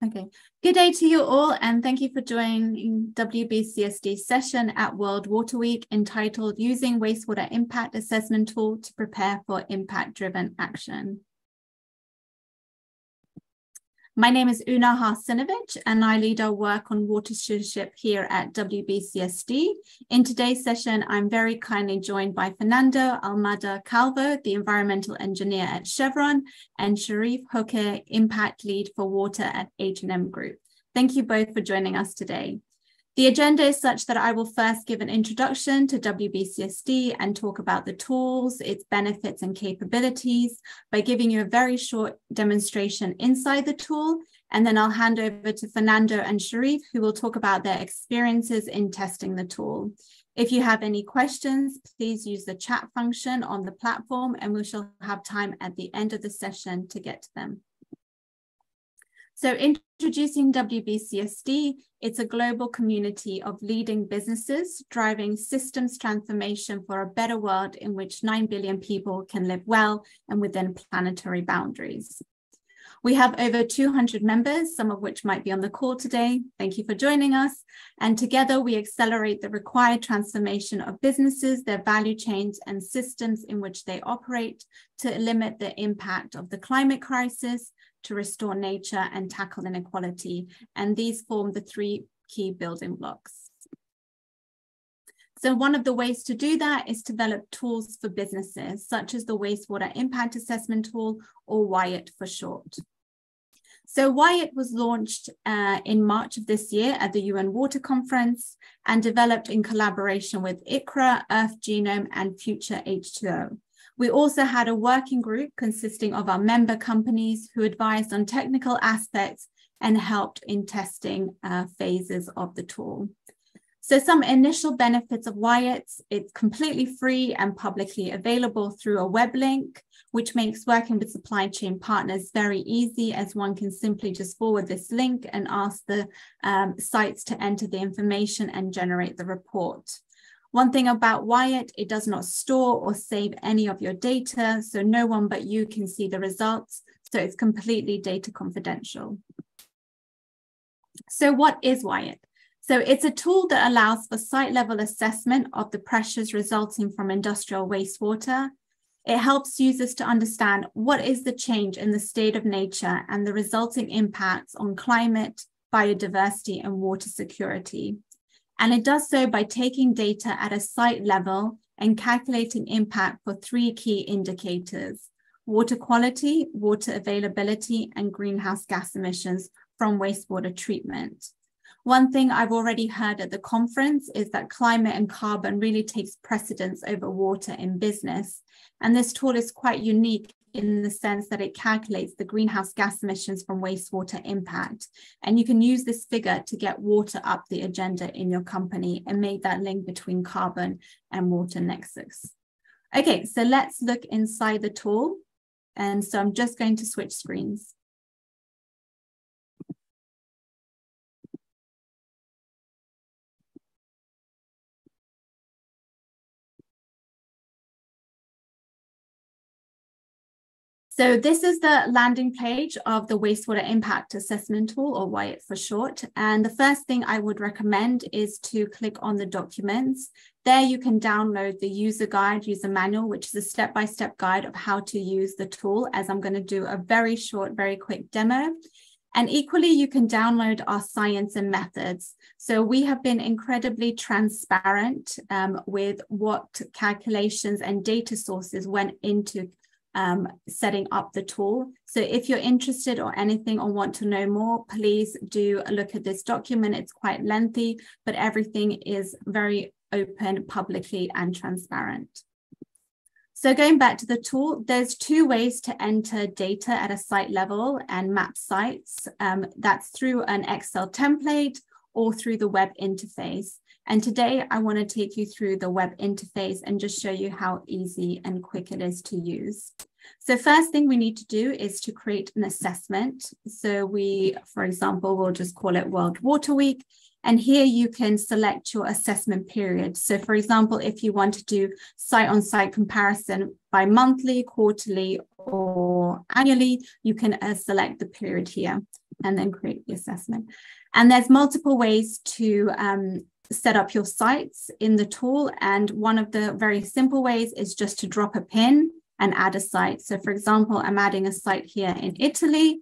Okay, good day to you all, and thank you for joining WBCSD session at World Water Week entitled Using Wastewater Impact Assessment Tool to Prepare for Impact-Driven Action. My name is Una Harsinovich, and I lead our work on water stewardship here at WBCSD. In today's session, I'm very kindly joined by Fernando Almada Calvo, the environmental engineer at Chevron, and Sharif Hoke, impact lead for water at H&M Group. Thank you both for joining us today. The agenda is such that I will first give an introduction to WBCSD and talk about the tools, its benefits and capabilities by giving you a very short demonstration inside the tool. And then I'll hand over to Fernando and Sharif, who will talk about their experiences in testing the tool. If you have any questions, please use the chat function on the platform, and we shall have time at the end of the session to get to them. So introducing WBCSD, it's a global community of leading businesses driving systems transformation for a better world in which 9 billion people can live well and within planetary boundaries. We have over 200 members, some of which might be on the call today. Thank you for joining us. And together we accelerate the required transformation of businesses, their value chains and systems in which they operate to limit the impact of the climate crisis, to restore nature and tackle inequality. And these form the three key building blocks. So one of the ways to do that is to develop tools for businesses, such as the Wastewater Impact Assessment Tool, or WIAT for short. So WIAT was launched in March of this year at the UN Water Conference and developed in collaboration with ICRA, Earth Genome, and Future H2O. We also had a working group consisting of our member companies who advised on technical aspects and helped in testing phases of the tool. So some initial benefits of WIAT: it's completely free and publicly available through a web link, which makes working with supply chain partners very easy, as one can simply just forward this link and ask the sites to enter the information and generate the report. One thing about WIAT, it does not store or save any of your data, so no one but you can see the results, so it's completely data confidential. So what is WIAT? So it's a tool that allows for site-level assessment of the pressures resulting from industrial wastewater. It helps users to understand what is the change in the state of nature and the resulting impacts on climate, biodiversity, and water security. And it does so by taking data at a site level and calculating impact for three key indicators: water quality, water availability, and greenhouse gas emissions from wastewater treatment. One thing I've already heard at the conference is that climate and carbon really takes precedence over water in business. And this tool is quite unique in the sense that it calculates the greenhouse gas emissions from wastewater impact. And you can use this figure to get water up the agenda in your company and make that link between carbon and water nexus. Okay, so let's look inside the tool. And so I'm just going to switch screens. So this is the landing page of the Wastewater Impact Assessment Tool, or WIAT for short. And the first thing I would recommend is to click on the documents. There you can download the user guide, user manual, which is a step-by-step guide of how to use the tool, as I'm going to do a very short, very quick demo. And equally, you can download our science and methods. So we have been incredibly transparent with what calculations and data sources went into setting up the tool. So if you're interested or anything or want to know more, please do look at this document. It's quite lengthy, but everything is very open, publicly, and transparent. So going back to the tool, there's two ways to enter data at a site level and map sites. That's through an Excel template or through the web interface. And today I want to take you through the web interface and just show you how easy and quick it is to use. So first thing we need to do is to create an assessment. So we, for example, we'll just call it World Water Week. And here you can select your assessment period. So for example, if you want to do site-on-site comparison by monthly, quarterly, or annually, you can select the period here. and then create the assessment. And there's multiple ways to set up your sites in the tool. And one of the very simple ways is just to drop a pin and add a site. So for example, I'm adding a site here in Italy,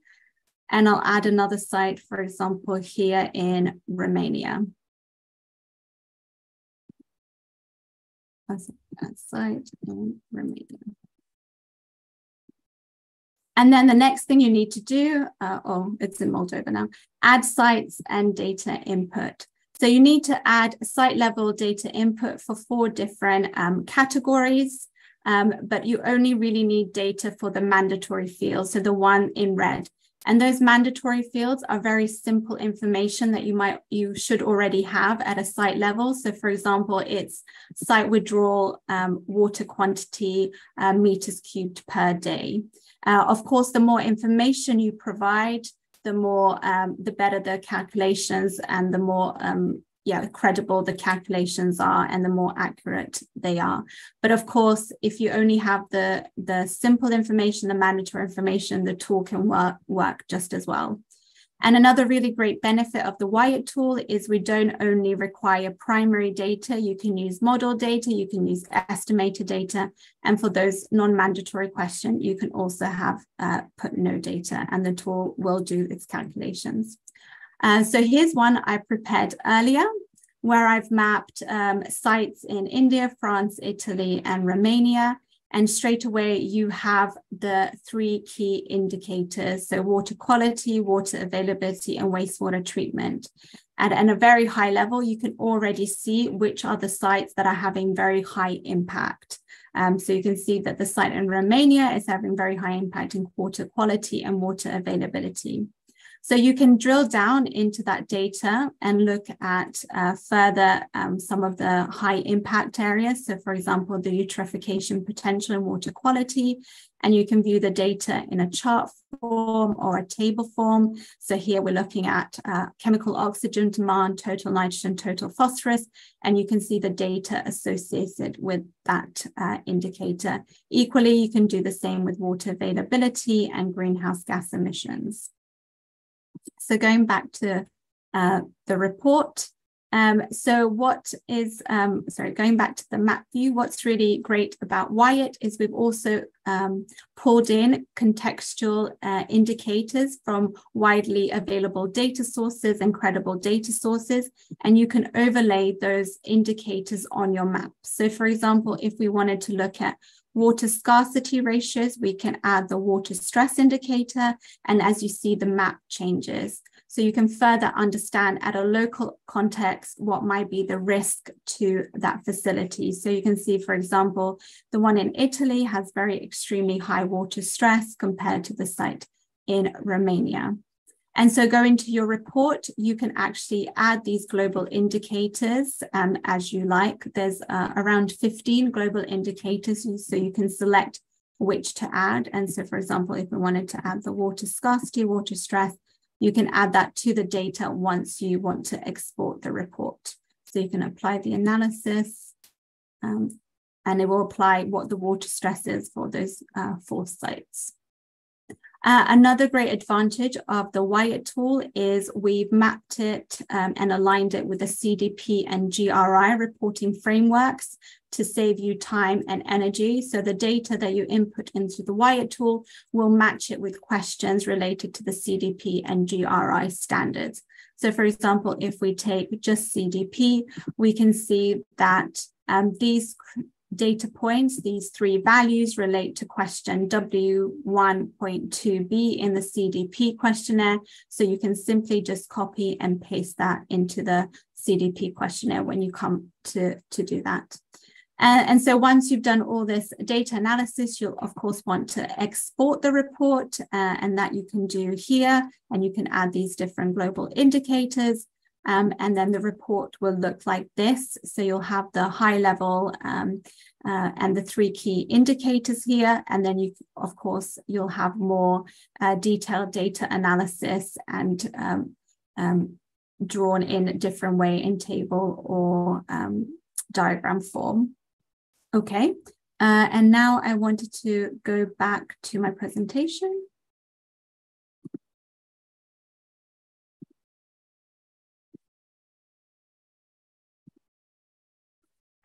and I'll add another site, for example, here in Romania. A site in Romania. And then the next thing you need to do, it's in Moldova now, add sites and data input. So you need to add site level data input for 4 different categories, but you only really need data for the mandatory fields, so the one in red. And those mandatory fields are very simple information that you should already have at a site level. So for example, it's site withdrawal, water quantity, meters cubed per day. Of course, the more information you provide, the better the calculations and the more credible the calculations are and the more accurate they are. But of course, if you only have the simple information, the mandatory information, the tool can work just as well. And another really great benefit of the WIAT tool is we don't only require primary data. You can use model data, you can use estimated data. And for those non-mandatory questions, you can also have put no data, and the tool will do its calculations. So here's one I prepared earlier, where I've mapped sites in India, France, Italy, and Romania. And straight away, you have the 3 key indicators, so water quality, water availability, and wastewater treatment. And at a very high level, you can already see which are the sites that are having very high impact. So you can see that the site in Romania is having very high impact in water quality and water availability. So you can drill down into that data and look at further some of the high impact areas. So for example, the eutrophication potential and water quality, and you can view the data in a chart form or a table form. So here we're looking at chemical oxygen demand, total nitrogen, total phosphorus, and you can see the data associated with that indicator. Equally, you can do the same with water availability and greenhouse gas emissions. So going back to the report, going back to the map view, what's really great about WIAT is we've also pulled in contextual indicators from widely available data sources and credible data sources, and you can overlay those indicators on your map. So for example, if we wanted to look at water scarcity ratios, we can add the water stress indicator, and as you see, the map changes. So you can further understand at a local context what might be the risk to that facility. So you can see, for example, the one in Italy has very extremely high water stress compared to the site in Romania. And so going to your report, you can actually add these global indicators as you like. There's around 15 global indicators, so you can select which to add. And so, for example, if we wanted to add the water scarcity, water stress, you can add that to the data once you want to export the report. So you can apply the analysis and it will apply what the water stress is for those 4 sites. Another great advantage of the WIAT tool is we've mapped it and aligned it with the CDP and GRI reporting frameworks to save you time and energy. So the data that you input into the WIAT tool will match it with questions related to the CDP and GRI standards. So for example, if we take just CDP, we can see that these data points, these 3 values relate to question W1.2b in the CDP questionnaire. So you can simply just copy and paste that into the CDP questionnaire when you come to do that. And so once you've done all this data analysis, you'll of course want to export the report and that you can do here, and you can add these different global indicators. And then the report will look like this. So you'll have the high level and the 3 key indicators here. And then of course, you'll have more detailed data analysis and drawn in a different way in table or diagram form. Okay. And now I wanted to go back to my presentation.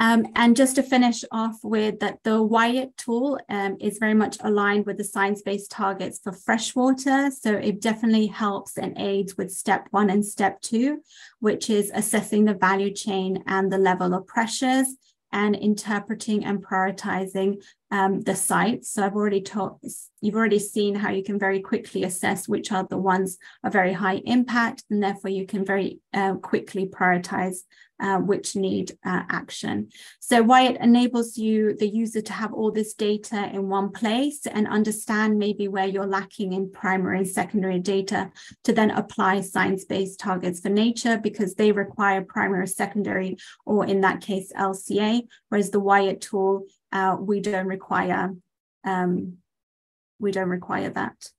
And just to finish off with that, the WIAT tool is very much aligned with the science-based targets for freshwater. So it definitely helps and aids with step 1 and step 2, which is assessing the value chain and the level of pressures and interpreting and prioritizing the sites. So you've already seen how you can very quickly assess which are the ones of very high impact, and therefore you can very quickly prioritize which need action. So WIAT enables the user to have all this data in one place and understand maybe where you're lacking in primary and secondary data to then apply science-based targets for nature, because they require primary or secondary, or in that case, LCA, whereas the WIAT tool, we don't require that.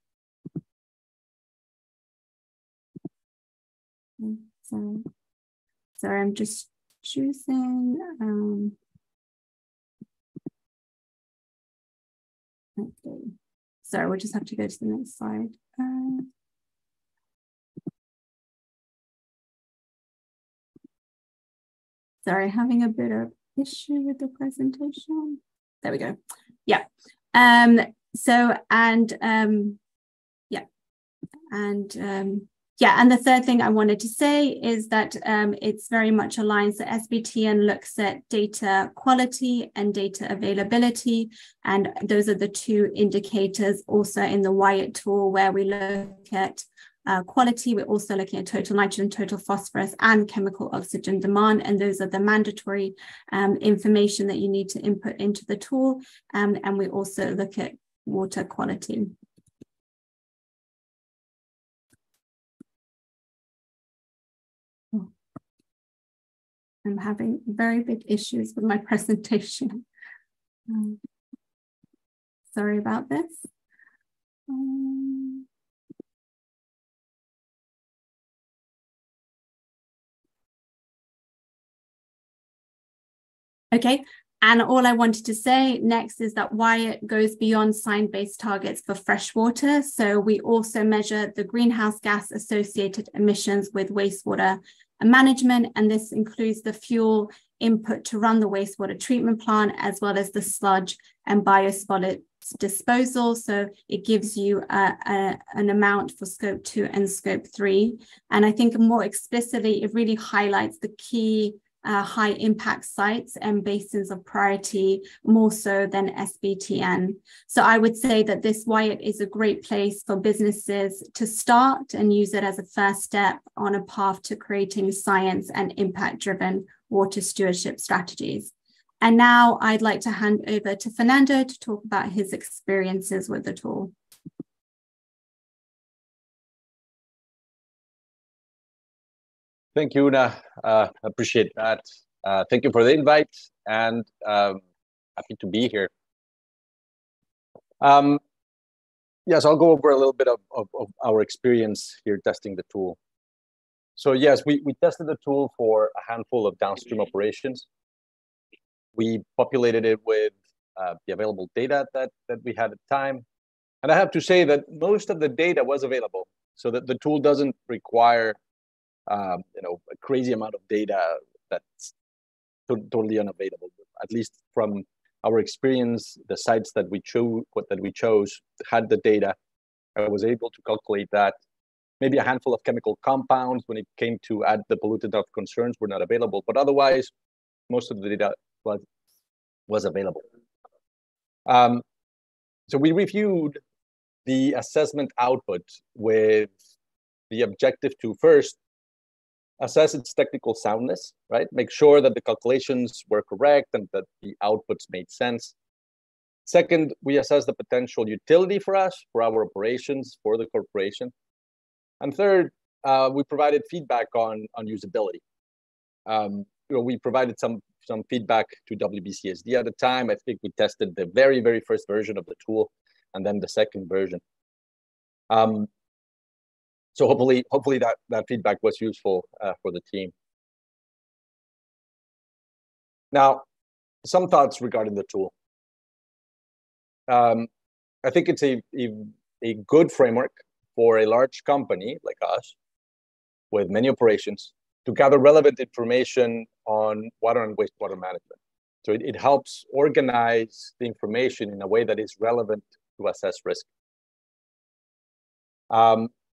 So I'm just choosing. Okay. Sorry, we'll just have to go to the next slide. Sorry, having a bit of issue with the presentation. There we go. Yeah. And the third thing I wanted to say is that it's very much aligned. So SBTN looks at data quality and data availability. And those are the two indicators also in the WIAT tool, where we look at quality. We're also looking at total nitrogen, total phosphorus, and chemical oxygen demand. And those are the mandatory information that you need to input into the tool. And we also look at water quality. I'm having very big issues with my presentation. Sorry about this. Okay, and all I wanted to say next is that WIAT goes beyond science-based targets for freshwater. So we also measure the greenhouse gas associated emissions with wastewater management, and this includes the fuel input to run the wastewater treatment plant, as well as the sludge and biosolids disposal. So it gives you an amount for scope 2 and scope 3. And I think more explicitly, it really highlights the key high impact sites and basins of priority more so than SBTN. So I would say that this WIAT is a great place for businesses to start and use it as a first step on a path to creating science and impact driven water stewardship strategies. And now I'd like to hand over to Fernando to talk about his experiences with the tool. Thank you, Una. Appreciate that. Thank you for the invite, and happy to be here. Yes, I'll go over a little bit of our experience here testing the tool. So yes, we tested the tool for a handful of downstream operations. We populated it with the available data that we had at the time. And I have to say that most of the data was available, so that the tool doesn't require a crazy amount of data that's totally unavailable. At least from our experience, the sites that we chose had the data. I was able to calculate that. Maybe a handful of chemical compounds when it came to add the pollutant of concerns were not available, but otherwise, most of the data was available. So we reviewed the assessment output with the objective to first assess its technical soundness, right? Make sure that the calculations were correct and that the outputs made sense. Second, we assess the potential utility for us, for our operations, for the corporation. And third, we provided feedback on usability. We provided some feedback to WBCSD at the time. I think we tested the very, very first version of the tool and then the second version. So hopefully that feedback was useful for the team. Now, some thoughts regarding the tool. I think it's a good framework for a large company like us with many operations to gather relevant information on water and wastewater management. So it helps organize the information in a way that is relevant to assess risk.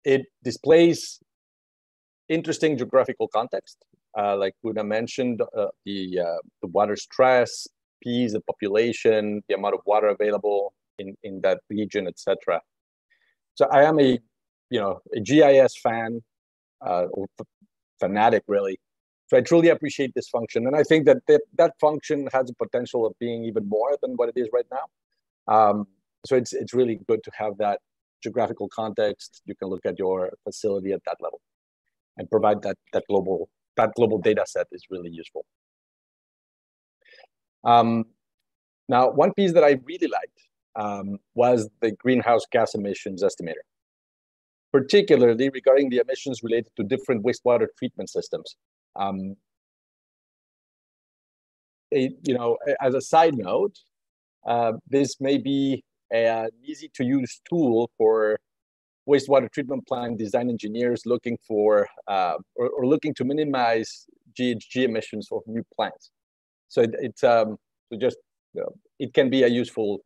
It displays interesting geographical context, like Una mentioned, the water stress, P's, the population, the amount of water available in that region, etc. So I am a GIS fan, or fanatic really. So I truly appreciate this function, and I think that function has the potential of being even more than what it is right now. So it's really good to have that geographical context. You can look at your facility at that level, and provide that global data set is really useful. Now, one piece that I really liked was the greenhouse gas emissions estimator, particularly regarding the emissions related to different wastewater treatment systems. As a side note, this may be an easy-to-use tool for wastewater treatment plant design engineers looking for or looking to minimize GHG emissions of new plants. So it can be a useful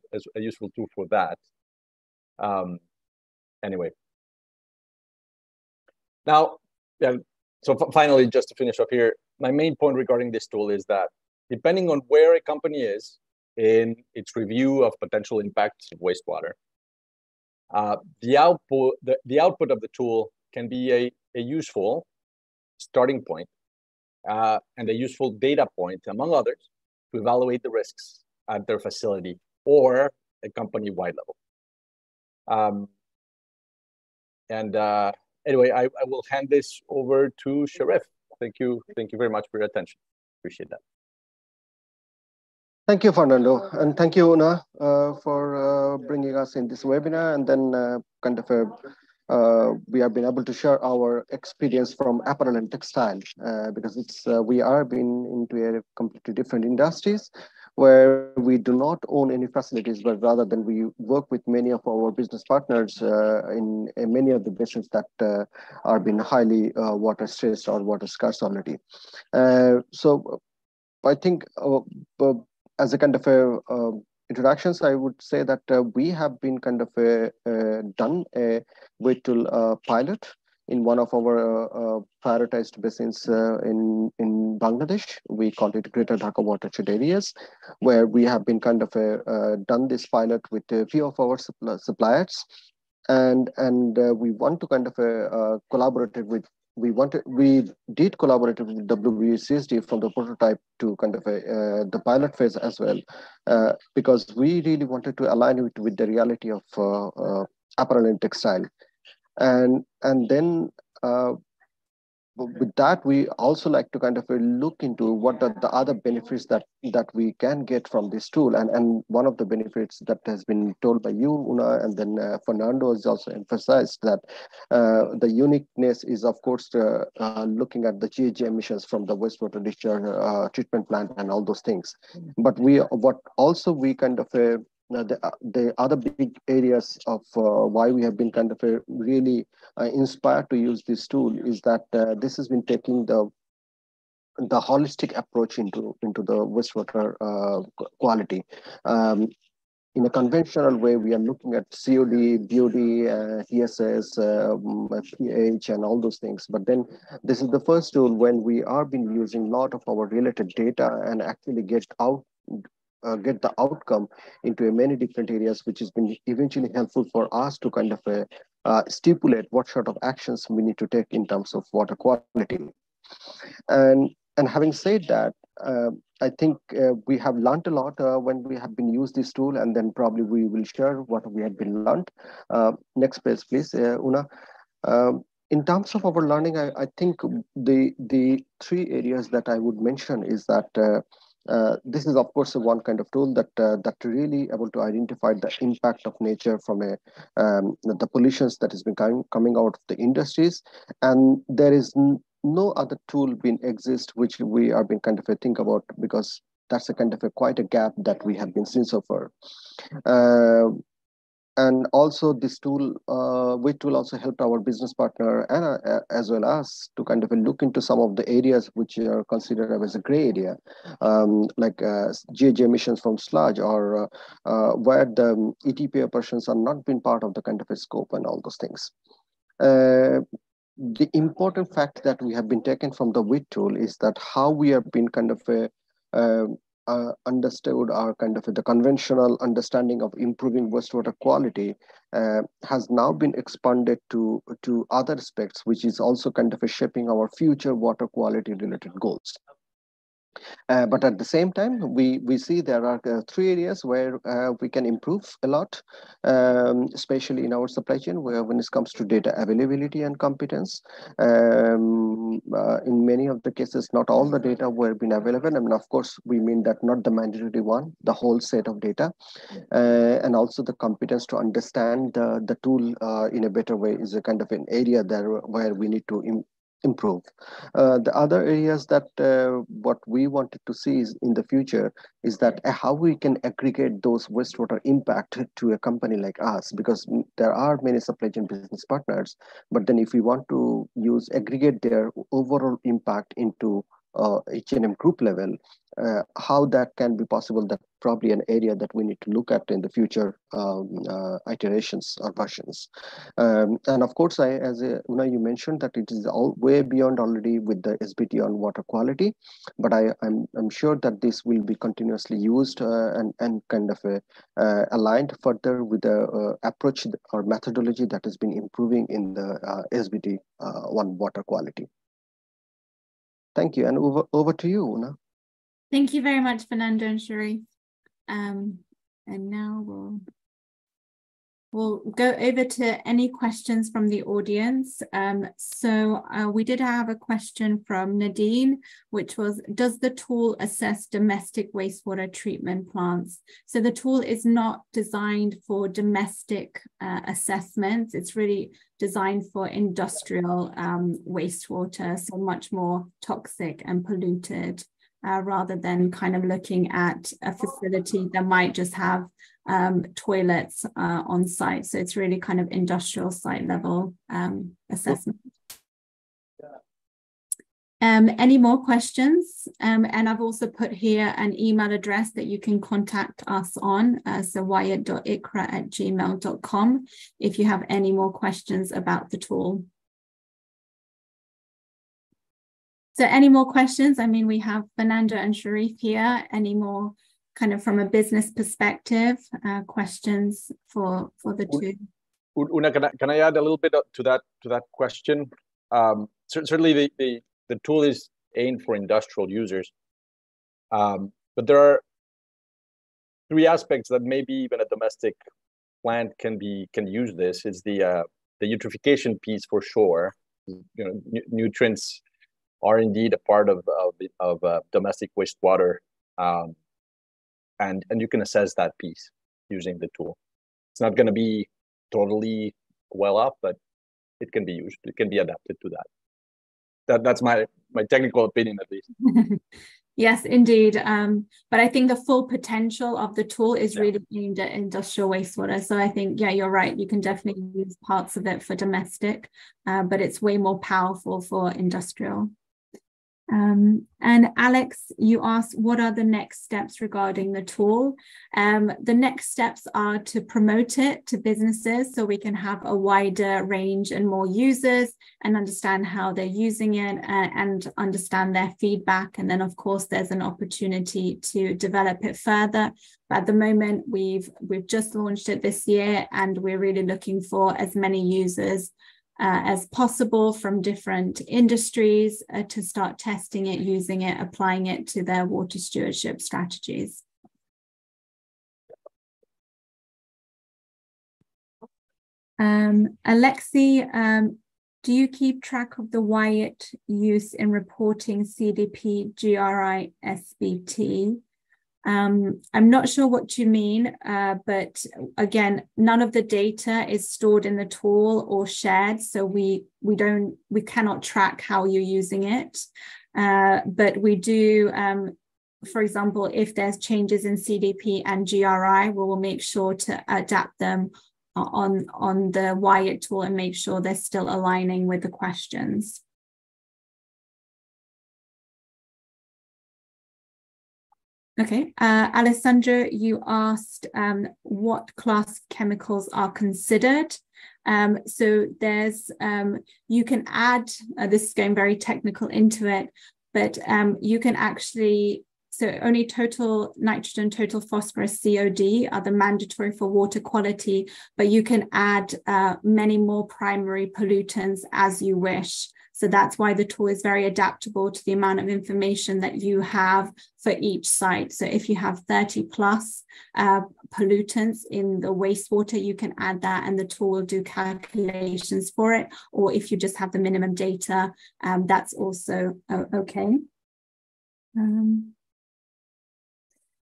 tool for that. Anyway, now, so finally, just to finish up here, my main point regarding this tool is that depending on where a company is in its review of potential impacts of wastewater, the output of the tool can be a useful starting point and a useful data point, among others, to evaluate the risks at their facility or a company-wide level. Anyway, I will hand this over to Sharif. Thank you very much for your attention. Appreciate that. Thank you, Fernando, and thank you, Una, for bringing us in this webinar. And then we have been able to share our experience from apparel and textile, because we are being into a completely different industries where we do not own any facilities, but rather than we work with many of our business partners in many of the basins that are being highly water stressed or water scarce already. So I think as a kind of introductions, I would say that we have been kind of done a WIAT tool pilot in one of our prioritized basins in Bangladesh. We call it Greater Dhaka watershed areas, where we have been kind of done this pilot with a few of our suppliers, and we want to kind of collaborate with. We did collaborate with WBCSD from the prototype to kind of the pilot phase as well, because we really wanted to align it with the reality of apparel and textile, and then with that, we also like to kind of look into what are the other benefits that we can get from this tool. And one of the benefits that has been told by you, Una, and then Fernando has also emphasized that the uniqueness is, of course, looking at the GHG emissions from the wastewater discharge treatment plant and all those things. But we kind of the other big areas of why we have been kind of really inspired to use this tool is that this has been taking the holistic approach into the wastewater quality. In a conventional way, we are looking at COD, BOD, TSS, pH, and all those things. But then this is the first tool when we are been using a lot of our related data and actually get the outcome into many different areas, which has been eventually helpful for us to kind of stipulate what sort of actions we need to take in terms of water quality. And having said that, I think we have learned a lot when we have been used this tool, and then probably we will share what we have been learned. Next page, please, Una. In terms of our learning, I think the three areas that I would mention is that this is, of course, one kind of tool that really able to identify the impact of nature from the pollutions that has been coming out of the industries, and there is no other tool being exist which we are being kind of think about, because that's a kind of quite a gap that we have been seeing so far. And also this tool, WIAT tool also helped our business partner and as well as to kind of look into some of the areas which are considered as a gray area, like GHG emissions from sludge, or where the ETP operations are not been part of the kind of a scope and all those things. The important fact that we have been taken from the WIAT tool is that how we have been kind of understood our kind of the conventional understanding of improving wastewater quality has now been expanded to other aspects, which is also kind of shaping our future water quality related goals. But at the same time, we see there are 3 areas where we can improve a lot, especially in our supply chain, where when it comes to data availability and competence. In many of the cases, not all the data were been available. I mean, of course, we mean that not the mandatory one, the whole set of data, and also the competence to understand the tool in a better way is a kind of an area there where we need to improve. The other areas that what we wanted to see is in the future is that how we can aggregate those wastewater impact to a company like us, because there are many supply chain business partners, but then if we want to aggregate their overall impact into H&M group level, how that can be possible, that's probably an area that we need to look at in the future iterations or versions. And of course, as Una, you mentioned that it is all way beyond already with the SBT on water quality, but I'm sure that this will be continuously used and kind of aligned further with the approach or methodology that has been improving in the SBT on water quality. Thank you, and over to you, Una. Thank you very much, Fernando and Sharif. And now we'll go over to any questions from the audience. So we did have a question from Nadine, which was, does the tool assess domestic wastewater treatment plants? So the tool is not designed for domestic assessments. It's really designed for industrial wastewater, so much more toxic and polluted, rather than kind of looking at a facility that might just have toilets on site. So it's really kind of industrial site level assessment. Any more questions? And I've also put here an email address that you can contact us on, so wiat.icra@gmail.com, if you have any more questions about the tool. So any more questions? I mean, we have Fernando and Sharif here. Any more kind of from a business perspective, questions for the two? Una, can I add a little bit to that question? Certainly the tool is aimed for industrial users, but there are 3 aspects that maybe even a domestic plant can use this. Is the eutrophication piece for sure. You know, nutrients are indeed a part of domestic wastewater, and you can assess that piece using the tool. It's not going to be totally well up, but it can be used. It can be adapted to that. That's my technical opinion, at least. Yes, indeed. But I think the full potential of the tool is really aimed at industrial wastewater. So I think, yeah, you're right. You can definitely use parts of it for domestic, but it's way more powerful for industrial. And Alex, you asked, what are the next steps regarding the tool? The next steps are to promote it to businesses so we can have a wider range and more users and understand how they're using it and understand their feedback. And then, of course, there's an opportunity to develop it further. But at the moment, we've just launched it this year, and we're really looking for as many users as possible from different industries to start testing it, using it, applying it to their water stewardship strategies. Alexi, do you keep track of the WIAT use in reporting CDP, GRI, SBT? I'm not sure what you mean, but again, none of the data is stored in the tool or shared, so we cannot track how you're using it. But we do, for example, if there's changes in CDP and GRI, we will make sure to adapt them on the WIAT tool and make sure they're still aligning with the questions. Okay, Alessandro, you asked what class of chemicals are considered. So there's, you can add, this is going very technical into it, but you can actually, so only total nitrogen, total phosphorus, COD are the mandatory for water quality, but you can add many more primary pollutants as you wish. So that's why the tool is very adaptable to the amount of information that you have for each site. So if you have 30 plus pollutants in the wastewater, you can add that and the tool will do calculations for it. Or if you just have the minimum data, that's also okay.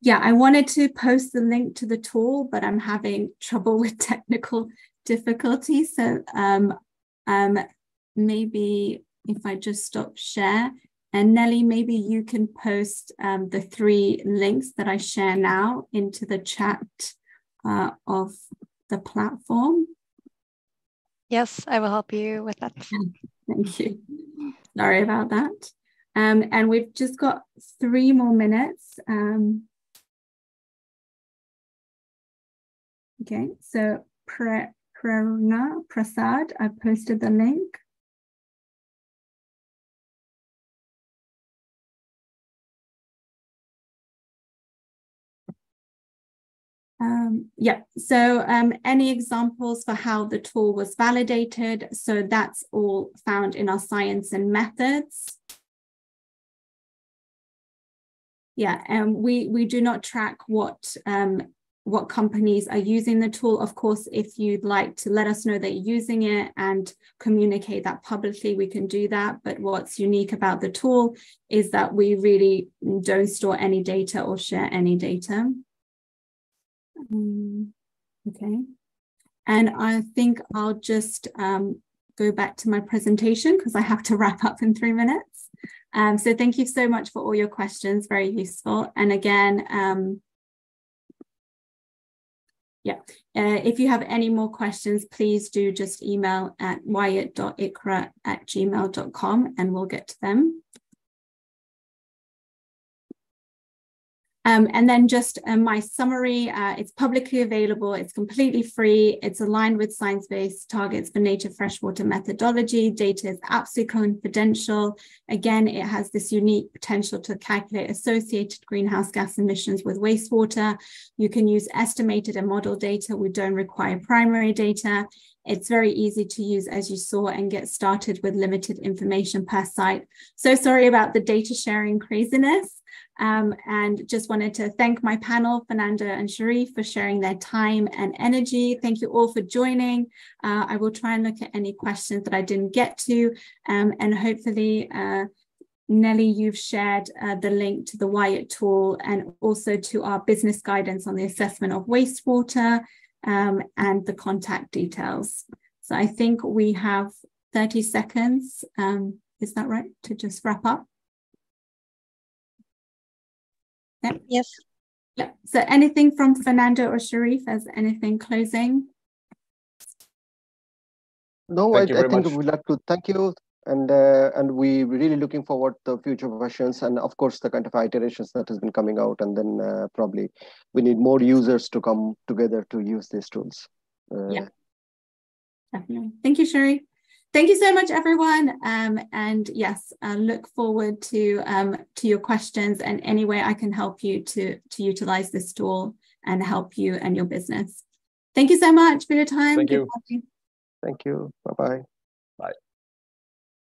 Yeah, I wanted to post the link to the tool, but I'm having trouble with technical difficulties. So maybe if I just stop share, and Nelly, maybe you can post the 3 links that I share now into the chat of the platform. Yes, I will help you with that. Thank you. Sorry about that. And we've just got 3 more minutes. Okay, so Prerna Prasad, I posted the link. Yeah, so any examples for how the tool was validated? So that's all found in our science and methods. Yeah, and we do not track what companies are using the tool. Of course, if you'd like to let us know that you're using it and communicate that publicly, we can do that. But what's unique about the tool is that we really don't store any data or share any data. Okay, and I think I'll just go back to my presentation because I have to wrap up in 3 minutes. So thank you so much for all your questions, very useful. And again, yeah, if you have any more questions, please do just email at wiat.icra@gmail.com and we'll get to them. And then just my summary, it's publicly available, it's completely free, it's aligned with science-based targets for native freshwater methodology, data is absolutely confidential. Again, it has this unique potential to calculate associated greenhouse gas emissions with wastewater. You can use estimated and model data, we don't require primary data. It's very easy to use, as you saw, and get started with limited information per site. So sorry about the data sharing craziness. And just wanted to thank my panel, Fernando and Sharif, for sharing their time and energy. Thank you all for joining. I will try and look at any questions that I didn't get to. And hopefully, Nelly, you've shared the link to the WIAT tool and also to our business guidance on the assessment of wastewater and the contact details. So I think we have 30 seconds. Is that right? To just wrap up? Yeah. Yes. Yeah. So anything from Fernando or Sharif as anything closing? No, I think we'd like to thank you, and we really looking forward to future versions and of course the kind of iterations that has been coming out, and then probably we need more users to come together to use these tools. Yeah, definitely. Thank you, Sharif. Thank you so much, everyone. And yes, look forward to your questions and any way I can help you to utilize this tool and help you and your business. Thank you so much for your time. Thank you. Thank you. Bye-bye.